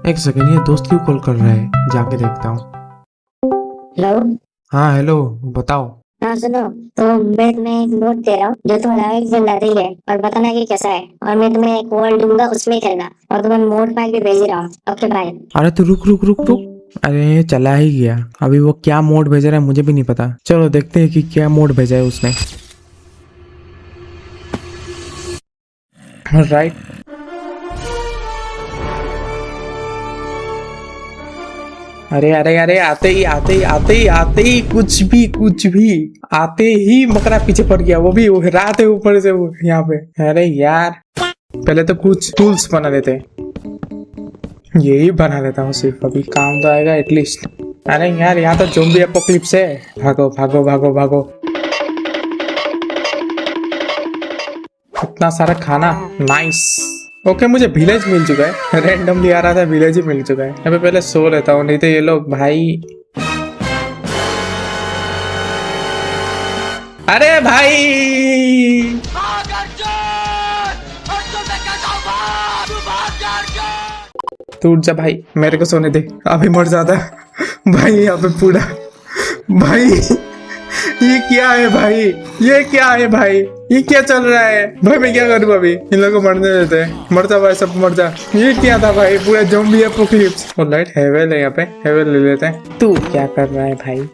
एक सेकंड, ये दोस्त क्यों कॉल कर रहा है? जाके देखता हूँ। हेलो। हाँ हेलो, बताओ। हाँ सुनो, तो मैं तुम्हें एक नोट दे रहा हूँ जो तुम्हें एक दिन लाते ही है और बताना कि कैसा है। और मैं तुम्हें एक वर्ल्ड दूंगा, उसमें खेलना। और तुम्हें मोड पैक भी भेज ही रहा हूँ। Okay bye. अरे तो रुक रुक रुक रुक, अरे चला ही गया। अभी वो क्या मोड भेज रहा है मुझे भी नहीं पता। चलो देखते हैं कि क्या मोड भेजा है उसने। राइट। अरे अरे अरे, आते ही आते ही आते ही आते ही कुछ भी आते ही मकरा पीछे पड़ गया। वो भी रात है ऊपर से वो यहाँ पे। अरे यार, पहले तो कुछ टूल्स बना लेते हैं। यही बना लेता हूँ सिर्फ, अभी काम तो आएगा एटलीस्ट। अरे यार, यहाँ तो ज़ॉम्बी एपोकलिप्स है। भागो भागो भागो भागो। इतना सारा खाना, नाइस। ओके, मुझे विलेज मिल चुका है। रैंडमली आ रहा था, विलेज ही मिल चुका है। अभी पहले सो लेता हूँ, नहीं तो ये लोग भाई। अरे भाई, तू उठ जा भाई, मेरे को सोने दे। अभी मर जाता भाई यहाँ पे पूरा। भाई ये क्या है भाई? ये क्या है भाई? ये क्या चल रहा है भाई? मैं क्या करूँ अभी? इन लोगों को मरने देते हैं। मर जा भाई, सब मर जा। ये क्या था भाई? पूरा ज़ॉम्बी एपोकलिप्स। और लाइट हेवल है यहाँ पे, हेवल ले लेते हैं। तू क्या कर रहा है भाई?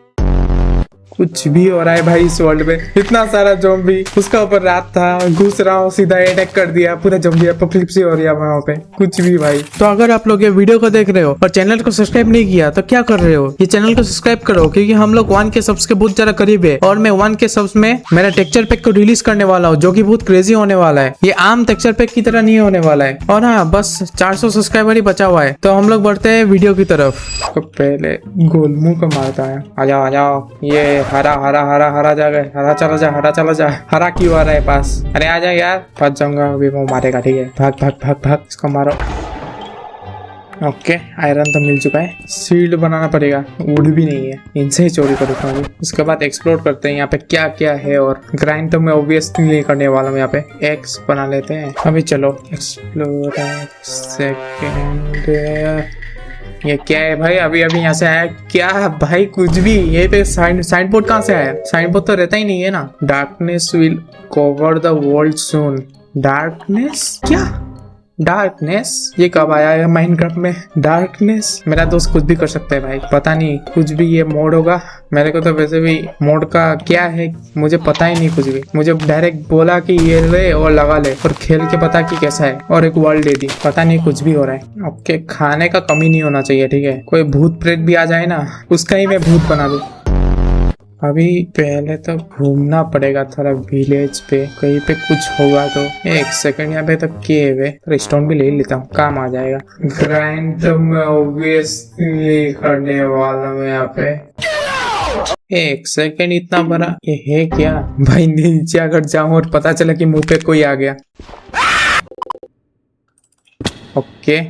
कुछ भी हो रहा है भाई इस वर्ल्ड में। इतना सारा ज़ॉम्बी, उसका ऊपर रात था, घुस रहा हूँ, सीधा अटैक कर दिया। पूरा ज़ॉम्बी एपोकलिप्स ही हो रहा है वहाँ पे। कुछ भी भाई। तो अगर आप लोग ये वीडियो को देख रहे हो और चैनल को सब्सक्राइब नहीं किया तो क्या कर रहे हो? ये चैनल को सब्सक्राइब करो, क्योंकि हम लोग 1K सब्स के बहुत ज्यादा करीब है। और मैं 1K सब्स में मेरा टेक्सचर पैक को रिलीज करने वाला हूँ, जो की बहुत क्रेजी होने वाला है। ये आम टेक्सचर पैक की तरह नहीं होने वाला है। और हाँ, बस 400 सब्सक्राइबर ही बचा हुआ है। तो हम लोग बढ़ते हैं वीडियो की तरफ। तो पहले गोलमू को मारता है। आ जाओ आ जाओ। ये हरा हरा हरा हरा जा गए। हरा चला जा, हरा चला जा। हरा क्यों आ रहा है पास? अरे आ जा यार, फंस जाऊंगा अभी। वो मारेगा, ठीक है। भाग भाग भाग भाग, इसको मारो। ओके, आयरन तो मिल चुका है। शील्ड बनाना पड़ेगा, वुड भी नहीं है, इनसे ही चोरी करूंगा अभी। उसके बाद एक्सप्लोर करते हैं यहाँ पे क्या क्या है। और ग्राइंड तो मैं ऑब्वियसली नहीं करने वाला हूँ। यहाँ पे एक्स बना लेते हैं अभी। चलो एक्सप्लोर। सेकेंड, ये क्या है भाई? अभी अभी यहाँ से आया क्या भाई? कुछ भी। ये पे साइन बोर्ड कहाँ से आया? साइन बोर्ड तो रहता ही नहीं है ना। Darkness will cover the world soon. Darkness क्या? डार्कनेस ये कब आया है माइनक्राफ्ट में? डार्कनेस, मेरा दोस्त कुछ भी कर सकता है भाई, पता नहीं। कुछ भी ये मोड होगा। मेरे को तो वैसे भी मोड का क्या है मुझे पता ही नहीं कुछ भी। मुझे डायरेक्ट बोला कि ये ले और लगा ले, और खेल के पता कि कैसा है, और एक वर्ल्ड दे दी। पता नहीं, कुछ भी हो रहा है। ओके, खाने का कमी नहीं होना चाहिए, ठीक है। कोई भूत प्रेत भी आ जाए ना, उसका ही मैं भूत बना दूं। अभी पहले तो घूमना पड़ेगा थोड़ा विलेज पे, कहीं पे कुछ होगा तो। एक सेकंड, यहाँ पे तो केव है। स्टोन भी ले लेता हूँ, काम आ जाएगा। ग्राइंड तो मैं ऑब्वियसली करने वाला हूँ यहाँ पे। एक सेकंड, इतना बड़ा ये है क्या भाई? नीचे अगर जाऊं और पता चला कि मुंह पे कोई आ गया। ओके,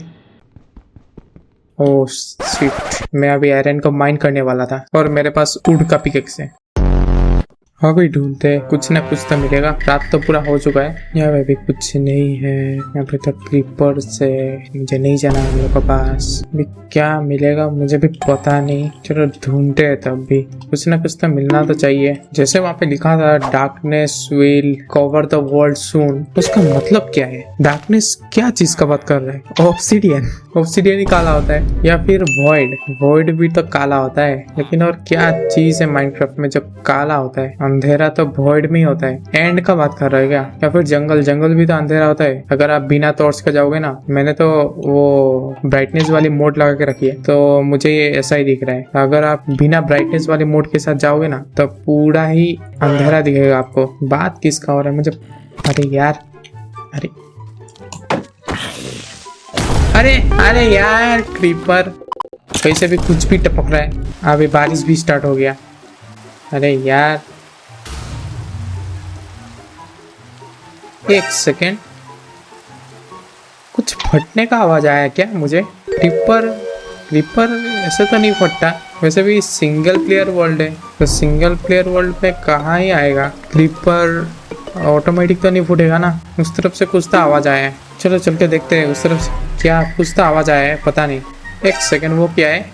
ओह शिट, मैं अभी आयरन को माइन करने वाला था और मेरे पास वुड का पिकेक्स है। अभी ढूंढते हैं, कुछ ना कुछ तो मिलेगा। रात तो पूरा हो चुका है। यहाँ पे भी कुछ नहीं है। यहाँ पे तो क्रीपर से मुझे नहीं जाना हम लोग के पास। अभी क्या मिलेगा मुझे भी पता नहीं। चलो ढूंढते हैं, तब भी कुछ ना कुछ तो मिलना तो चाहिए। जैसे वहाँ पे लिखा था darkness will cover the world soon, उसका मतलब क्या है? डार्कनेस क्या चीज का बात कर रहे हैं? ऑब्सिडियन? ऑब्सिडियन ही काला होता है, या फिर वॉइड? वॉइड भी तो काला होता है, लेकिन और क्या चीज है माइनक्राफ्ट में जो काला होता है? अंधेरा तो वॉइड में ही होता है। एंड का बात कर रहे हो क्या? या फिर जंगल? जंगल भी तो अंधेरा होता है अगर आप बिना टॉर्च के जाओगे ना। मैंने तो वो ब्राइटनेस वाली मोड लगा के रखी है, तो मुझे ये ऐसा ही दिख रहा है। अगर आप बिना ब्राइटनेस वाले मोड के साथ जाओगे ना तो पूरा ही अंधेरा दिखेगा आपको। बात किसका हो रहा है मुझे? अरे यार, अरे अरे अरे यार, क्रीपर कैसे भी कुछ भी टपक रहा है। अभी बारिश भी स्टार्ट हो गया। अरे यार, एक सेकेंड, कुछ फटने का आवाज आया क्या मुझे? क्रीपर ऐसे तो नहीं फटता। वैसे भी सिंगल प्लेयर वर्ल्ड है, तो सिंगल प्लेयर वर्ल्ड पे कहाँ ही आएगा क्रीपर? ऑटोमेटिक तो नहीं फूटेगा ना, उस तरफ से कुछ तो आवाज आया है। चलो चल के देखते हैं उस तरफ से क्या कुछ तो आवाज आया है, पता नहीं। एक सेकंड, वो क्या है?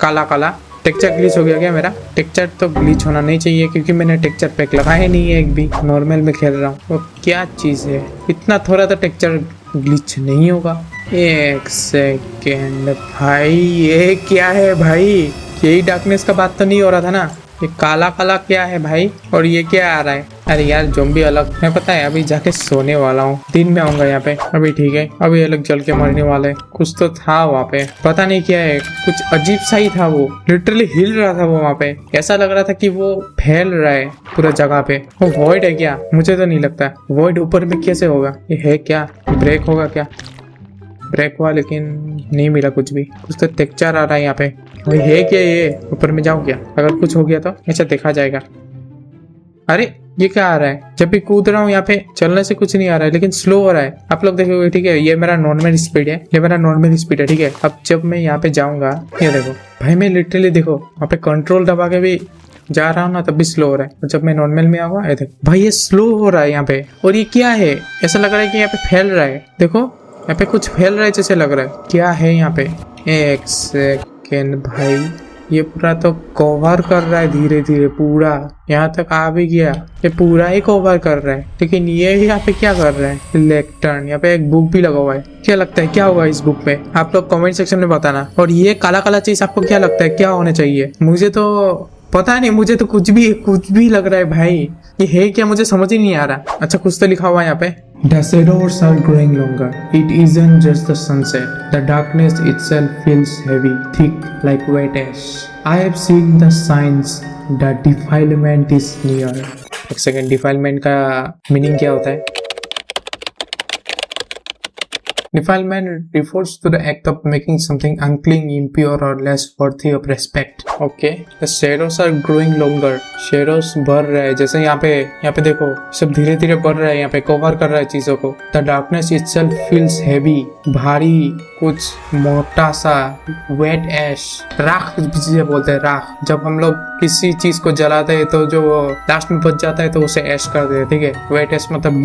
काला काला टेक्चर ग्लिच हो गया क्या मेरा? टेक्चर तो ग्लिच होना नहीं चाहिए क्योंकि मैंने टेक्चर पैक लगाया नहीं है एक भी, नॉर्मल में खेल रहा हूँ। वो क्या चीज़ है? इतना थोड़ा तो टेक्चर ग्लिच नहीं होगा। एक सेकेंड भाई, ये क्या है भाई? यही डार्कनेस का बात तो नहीं हो रहा था ना? ये काला काला क्या है भाई? और ये क्या आ रहा है? अरे यार ज़ॉम्बी अलग, मैं पता है अभी जाके सोने वाला हूँ, दिन में आऊंगा यहाँ पे। अभी ठीक है, अभी अलग जल के मरने वाला है। कुछ तो था वहाँ पे, पता नहीं क्या है, कुछ अजीब सा ही था। वो लिटरली हिल रहा था वो वहाँ पे, ऐसा लग रहा था कि वो फैल रहा है पूरा जगह पे। वो वॉइड है क्या? मुझे तो नहीं लगता। वॉइड ऊपर में कैसे होगा? ये है क्या? ब्रेक होगा क्या? ब्रेक हुआ लेकिन नहीं मिला कुछ भी। कुछ तो टेक्चर आ रहा है यहाँ पे। भाई है क्या ये? ऊपर में जाऊँ क्या? अगर कुछ हो गया तो अच्छा देखा जाएगा। अरे ये क्या आ रहा है? जब भी कूद रहा हूँ यहाँ पे चलने से कुछ नहीं आ रहा है, लेकिन स्लो हो रहा है। आप लोग देखोगे, ठीक है? ये मेरा नॉर्मल स्पीड है, ये मेरा नॉर्मल स्पीड है, ठीक है? अब जब मैं यहाँ पे जाऊंगा, ये देखो भाई, मैं लिटरली देखो वहाँ पे कंट्रोल दबा के भी जा रहा हूँ ना, तब भी स्लो हो रहा है। और जब मैं नॉर्मल में आऊंगा, ये देखो भाई, ये स्लो हो रहा है यहाँ पे। और ये क्या है? ऐसा लग रहा है कि यहाँ पे फैल रहा है। देखो यहाँ पे कुछ फैल रहा है जैसे लग रहा है। क्या है यहाँ पे? एक सेकेंड भाई, ये पूरा तो कवर कर रहा है धीरे धीरे, पूरा यहाँ तक आ भी गया। ये पूरा ही कवर कर रहा है, लेकिन ये यहाँ पे क्या कर रहा है? लेक्टर्न, यहाँ पे एक बुक भी लगा हुआ है। क्या लगता है क्या होगा इस बुक में? आप लोग कमेंट सेक्शन में बताना। और ये काला काला चीज आपको क्या लगता है क्या होना चाहिए? मुझे तो पता नहीं, मुझे तो कुछ भी लग रहा है भाई। ये है क्या? मुझे समझ ही नहीं आ रहा। अच्छा कुछ तो लिखा हुआ है यहाँ पे, The shadows are growing longer. It isn't just the sunset. The darkness itself feels heavy, thick like wet ash. I have seen the signs that defilement is near. एक सेकेंड, डिफाइलमेंट का मीनिंग क्या होता है? Defilement refers to the act of making something unclean, impure, or less worthy of respect. Okay. The shadows are growing longer. Shadows बढ़ रहा है, जैसे यहाँ पे देखो, सब धीरे धीरे बढ़ रहा है, यहाँ पे कवर कर रहा है चीजों को। The darkness itself feels heavy, भारी, कुछ मोटा सा, wet ash, राख जिसे बोलते हैं, राख। जब हम लोग किसी चीज को जलाते हैं तो जो लास्ट में बच जाता है तो उसे ऐश कर देते हैं, ठीक है? वेट ऐश मतलब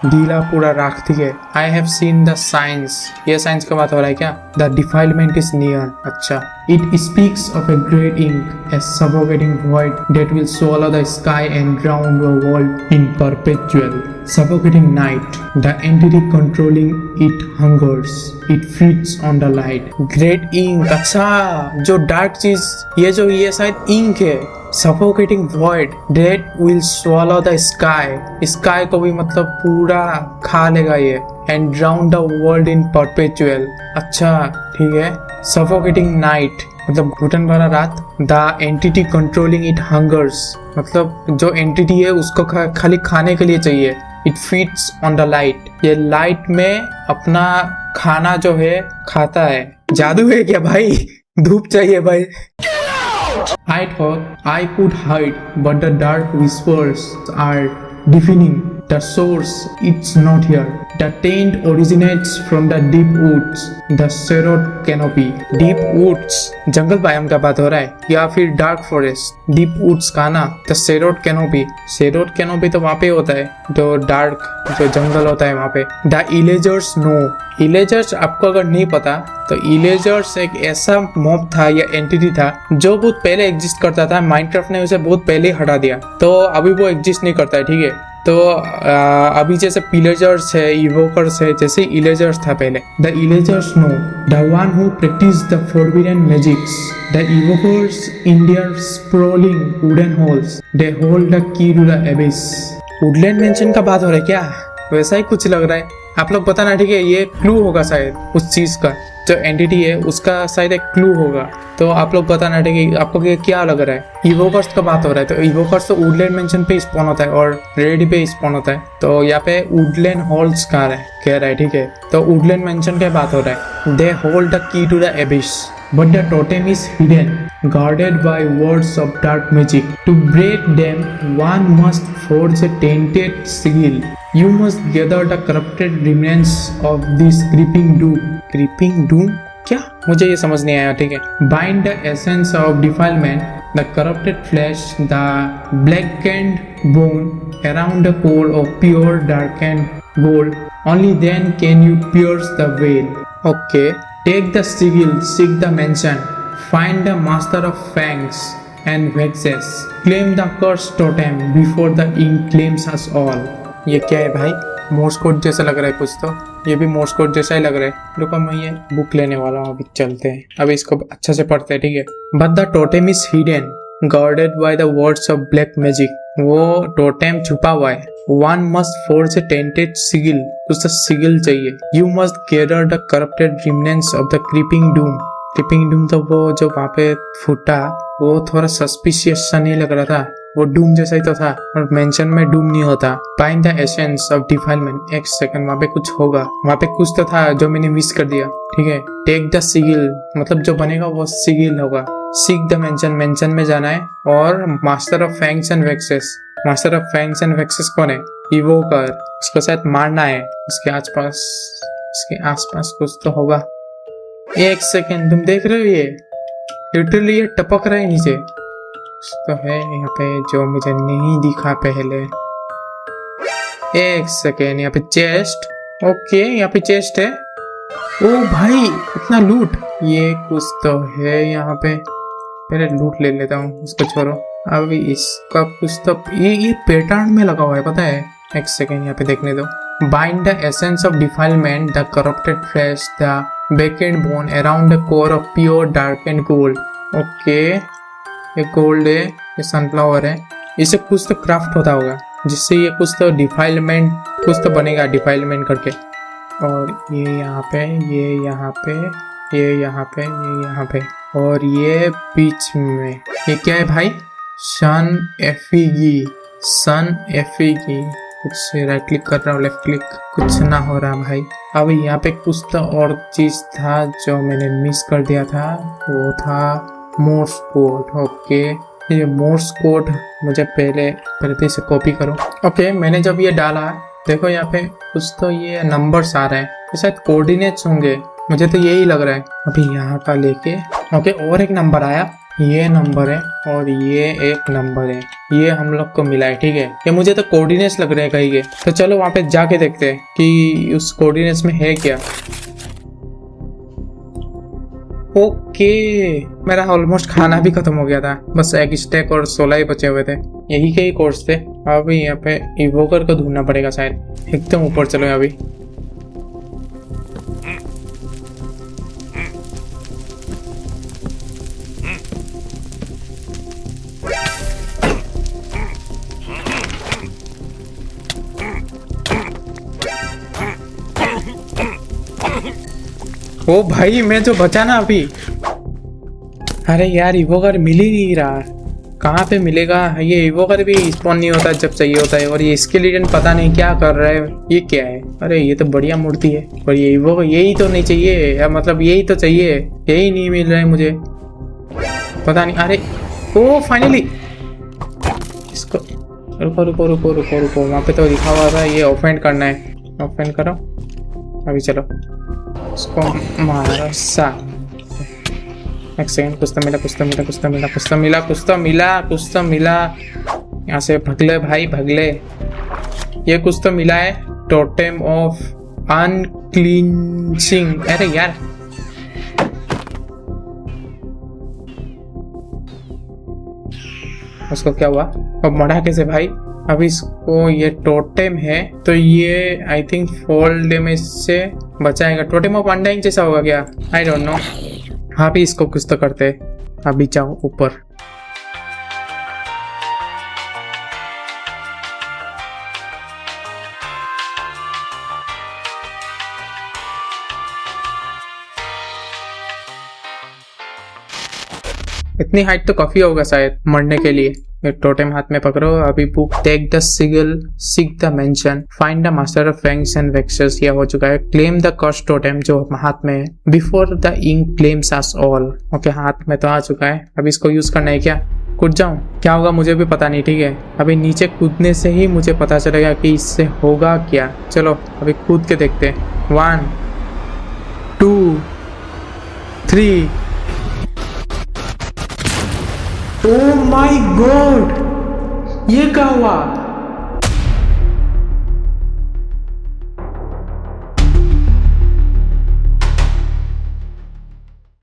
गीला पूरा राख, ठीक है? I have seen the science, ये साइंस का बात हो रहा है क्या? The defilement is near. अच्छा, it speaks of a great ink, a suffocating void that will swallow the sky and drown the world in perpetual suffocating night. The entity controlling it hungers, it feeds on the light. Great ink, अच्छा, जो dark चीज, ये शायद ink है। Suffocating void that will swallow the sky, sky को भी मतलब पूरा खा लेगा ये। And drown the world in perpetual, अच्छा ठीक है। Suffocating night मतलब घुटन भरा रात। The entity controlling it hungers, मतलब जो एंटिटी है उसको खाली खाने के लिए चाहिए। It feeds on the light, ये लाइट में अपना खाना जो है खाता है। जादू है क्या भाई? धूप चाहिए भाई। I thought I could hide, but the dark whispers are deafening. The source, it's not here. The taint originates from the deep woods, the shadowed canopy. Deep woods, jungle biome का बात हो रहा है या फिर डार्क फॉरेस्ट? डीप वुड्स का ना, the shadowed canopy. shadowed canopy तो वहाँ पे होता है जो डार्क, जो जंगल होता है वहाँ पे। The Illagers know. इलेजर्स आपको अगर नहीं पता तो इलेजर्स एक ऐसा मॉब था या एंटिटी था जो बहुत पहले एग्जिस्ट करता था। माइनक्राफ्ट ने उसे बहुत पहले हटा दिया, तो अभी वो एग्जिस्ट नहीं करता है, ठीक है? तो अभी जैसे पिलेजर्स है, इवोकर्स है, जैसे इलेजर्स था पहले। The illagers know the one who practice the forbidden magics, the evokers in their sprawling wooden halls, they hold the key to the abyss. Woodland mansion का बात हो रहा है क्या? वैसा ही कुछ लग रहा है। आप लोग बताना, ठीक है? ये क्लू होगा शायद उस चीज का, जो एंटिटी है उसका शायद एक क्लू होगा। तो आप लोग बताना, ठीक है? आपको क्या लग रहा है? इवोकर्स का बात हो रहा है, तो इवोकर्स तो वुडलैंड मेंशन पे स्पॉन होता है और रेडी पे स्पॉन होता है। तो यहाँ पे वुडलैंड हॉल्स कह रहा है, ठीक है? तो वुडलैंड मेंशन का बात हो रहा है। They hold the key to the abyss, but the totem is hidden, guarded by words of dark magic. To break them, one must forge a tainted sigil. You must gather the corrupted remnants of this creeping doom. Creeping doom? क्या, मुझे ये समझ नहीं आया। ठीक है, bind the essence of defilement the corrupted flesh the blackened bone around the core of pure darkened gold. Only then can you pierce the veil. Okay. Take the sigil, seek the mansion, find the master of fangs and vexes. Claim the cursed totem before the ink claims us all. ये क्या है भाई? Morse code जैसा लग रहा है कुछ तो। ये भी मोर्स कोड जैसा ही लग रहा है। रुको, मैं ये बुक लेने वाला हूँ, अभी चलते हैं। अभी इसको अच्छे से पढ़ते हैं, ठीक है। But the totem is hidden, guarded by the words of black magic. वो टोटेम छुपा हुआ है। One must forge a tainted sigil. कुछ तो सिगिल चाहिए। You must gather the corrupted remnants of the creeping doom. Creeping Doom तो वो जो वहाँ पे फूटा, वो थोड़ा सस्पिशियस सा नहीं लग रहा था, वो डूम जैसा ही तो था, और मेंशन में डूम नहीं होता। Bind the essence of defilement. एक सेकंड, वहाँ पे कुछ होगा, वहाँ पे कुछ तो था जो मैंने मिस कर दिया। ठीक है, टेक द सिगिल, मतलब जो बनेगा वो सिगिल होगा। सीक द मेंशन, मेंशन में जाना है, और master of fangs and vexes. Master of fangs and vexes कौन है? इवोकर, उसको शायद मारना है। इसके आसपास कुछ तो होगा। एक सेकेंड, तुम देख रहे हो ये लिटरली ये टपक रहा है नीचे। कुछ तो है यहाँ पे जो मुझे नहीं दिखा पहले। एक सेकेंड, यहाँ पे चेस्ट। ओके, यहाँ पे चेस्ट है। ओ भाई, इतना लूट, ये कुछ तो है यहाँ पे। पहले लूट ले लेता हूँ, उसको छोड़ो। अभी इसका कुछ तो ये पैटर्न में लगा हुआ है, पता है। एक सेकेंड, यहाँ पे देखने दो। Bind the essence of defilement the corrupted flesh the blackened bone around the core of pure darkened gold. Okay, ये गोल्ड है, ये सनफ्लावर है। इसे कुछ तो क्राफ्ट होता होगा जिससे ये कुछ तो डिफाइलमेंट, कुछ तो बनेगा डिफाइलमेंट करके। और ये यहाँ पे, ये यहाँ पे, ये यहाँ पे, ये यहाँ पे, और ये बीच में। ये क्या है भाई? सन एफिगी, सन एफिगी। कुछ राइट क्लिक कर रहा हूँ, लेफ्ट क्लिक, कुछ ना हो रहा भाई। अब यहाँ पे कुछ तो और चीज था जो मैंने मिस कर दिया था, वो था मोर्स कोड। ओके, ये मोर्स कोड मुझे पहले तो इसे कॉपी करो। ओके, मैंने जब ये डाला, देखो यहाँ पे कुछ तो ये नंबर्स आ रहे हैं, ये शायद कोऑर्डिनेट्स होंगे, मुझे तो यही लग रहा है। अभी यहाँ का लेके, ओके, और एक नंबर आया, ये नंबर है, और ये एक नंबर है, ये हम लोग को मिला है। ठीक है, ये मुझे तो कोऑर्डिनेट्स लग रहे हैं कहीं के। तो चलो वहाँ पे जाके देखते हैं कि उस कोऑर्डिनेट्स में है क्या। ओके, मेरा ऑलमोस्ट खाना भी खत्म हो गया था, बस एक स्टेक और 16 ही बचे हुए थे। यही के ही कोर्स थे। अभी यहाँ पे इवोकर को ढूंढना पड़ेगा शायद। एकदम ऊपर चलो अभी। ओ भाई, मैं जो बचा ना अभी। अरे यार, इवोकर मिल ही नहीं रहा, कहाँ पे मिलेगा? ये इवोकर भी स्पॉन नहीं होता जब चाहिए होता है, और ये स्केलेटन पता नहीं क्या कर रहा है। ये क्या है? अरे ये तो बढ़िया मूर्ति है, पर ये इवोकर यही तो नहीं चाहिए, या मतलब यही तो चाहिए, यही नहीं मिल रहा है मुझे, पता नहीं। अरे ओ फाइनली, इसको रुको रुको रुको रुको रुको, वहाँ पे तो लिखा हुआ था ये ओफेंड करना है। ओफेंड करो अभी, चलो उसको मारो सा। एक सेकंड, कुछ तो मिला, कुछ तो मिला, कुछ तो मिला, कुछ तो मिला, कुछ तो मिला, कुछ तो मिला। यहाँ से भगले भाई भगले। ये कुछ तो मिला है, टोटेम ऑफ अनक्लींसिंग। अरे यार, उसको क्या हुआ? अब मरा कैसे भाई? अब इसको, ये टोटेम है तो ये आई थिंक फॉल डैमेज से बचाएगा। टोटेम ऑफ अनडाइंग जैसा होगा क्या? I don't know. हाँ भी इसको कुछ तो करते हैं। अभी जाओ ऊपर। इतनी हाइट तो काफी होगा शायद मरने के लिए। ये टोटेम हाथ में पकड़ो अभी। Book, take the sigil, seek the mansion, find the master of fangs and vexes. यह हो चुका है। क्लेम द कर्स टोटेम जो हाथ में है, before the ink claims us all. Okay, हाथ में तो आ चुका है। अभी इसको यूज करना है क्या? कूद जाऊं? क्या होगा मुझे भी पता नहीं। ठीक है, अभी नीचे कूदने से ही मुझे पता चलेगा कि इससे होगा क्या। चलो अभी कूद के देखते हैं। 1 2 3। ओ माय गॉड, ये क्या हुआ?